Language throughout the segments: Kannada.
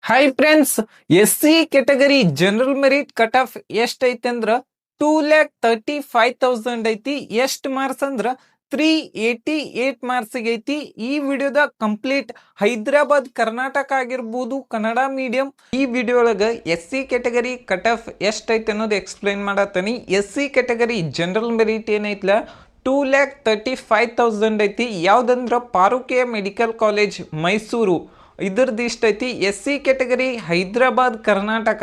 Hi friends, SC category general merit cut off ಎಷ್ಟ್ ಐತಿ ಅಂದ್ರ 2,35,000 ಐತಿ. ಎಷ್ಟ್ ಮಾರ್ಕ್ಸ್ ಅಂದ್ರ 388 ಮಾರ್ಕ್ಸ್ ಐತಿ. ಈ ವಿಡಿಯೋದ ಕಂಪ್ಲೀಟ್ ಹೈದರಾಬಾದ್ ಕರ್ನಾಟಕ ಆಗಿರ್ಬೋದು, ಕನ್ನಡ ಮೀಡಿಯಂ. ಈ ವಿಡಿಯೋ ಒಳಗ SC ಕೆಟಗರಿ ಕಟ್ ಆಫ್ ಎಷ್ಟ್ ಐತಿ ಅನ್ನೋದು ಎಕ್ಸ್ಪ್ಲೈನ್ ಮಾಡತ್ತೀನಿ. SC ಕೆಟಗರಿ ಜನರಲ್ ಮೆರಿಟ್ ಏನೈತ್ಲ 2,35,000 ಐತಿ. ಯಾವ್ದಂದ್ರ ಪಾರುಕೆಯ ಮೆಡಿಕಲ್ ಕಾಲೇಜ್ ಮೈಸೂರು ಇದ್ರದ್ದು ಇಷ್ಟ ಐತಿ. SC ಕೆಟಗರಿ ಹೈದರಾಬಾದ್ ಕರ್ನಾಟಕ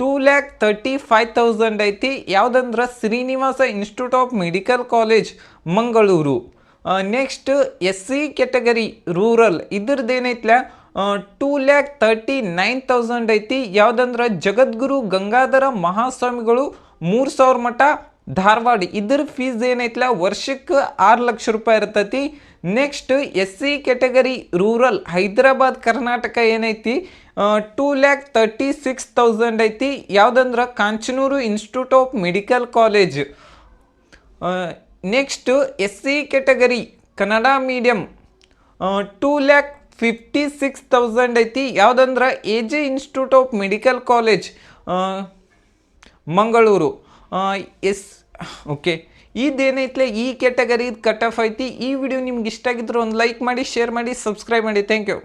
2,35,000 ಐತಿ. ಯಾವುದಂದ್ರೆ Srinivasa institute of medical college Mangaluru. Next SC category rural ಇದ್ರದ್ದು ಏನೈತ್ಲ 2,39,000 ಐತಿ. ಯಾವುದಂದ್ರೆ ಜಗದ್ಗುರು ಗಂಗಾಧರ ಮಹಾಸ್ವಾಮಿಗಳು 3,000 ಮಠ ಧಾರವಾಡ. ಇದ್ರ ಫೀಸ್ ಏನೈತ್ಲ ವರ್ಷಕ್ಕೆ 6 ಲಕ್ಷ ರೂಪಾಯಿ ಇರ್ತೈತಿ. Next SC category rural Hyderabad Karnataka ಏನೈತಿ 2,36,000 ಐತಿ. ಯಾವುದಂದ್ರೆ Kanchanur institute of medical college. Next SC category Kannada medium 2,56,000 ಐತಿ. ಯಾವುದಂದ್ರೆ AJ institute of medical college Mangalore. Okay, ಇದೇನೈತ್ಲೆ ಈ ಕೆಟಗರಿ ಕಟ್ ಆಫ್ ಐತಿ. ಈ ವಿಡಿಯೋ ನಿಮ್ಗೆ ಇಷ್ಟ ಆಗಿದ್ರೆ ಒಂದು ಲೈಕ್ ಮಾಡಿ, ಶೇರ್ ಮಾಡಿ, ಸಬ್ಸ್ಕ್ರೈಬ್ ಮಾಡಿ. Thank you.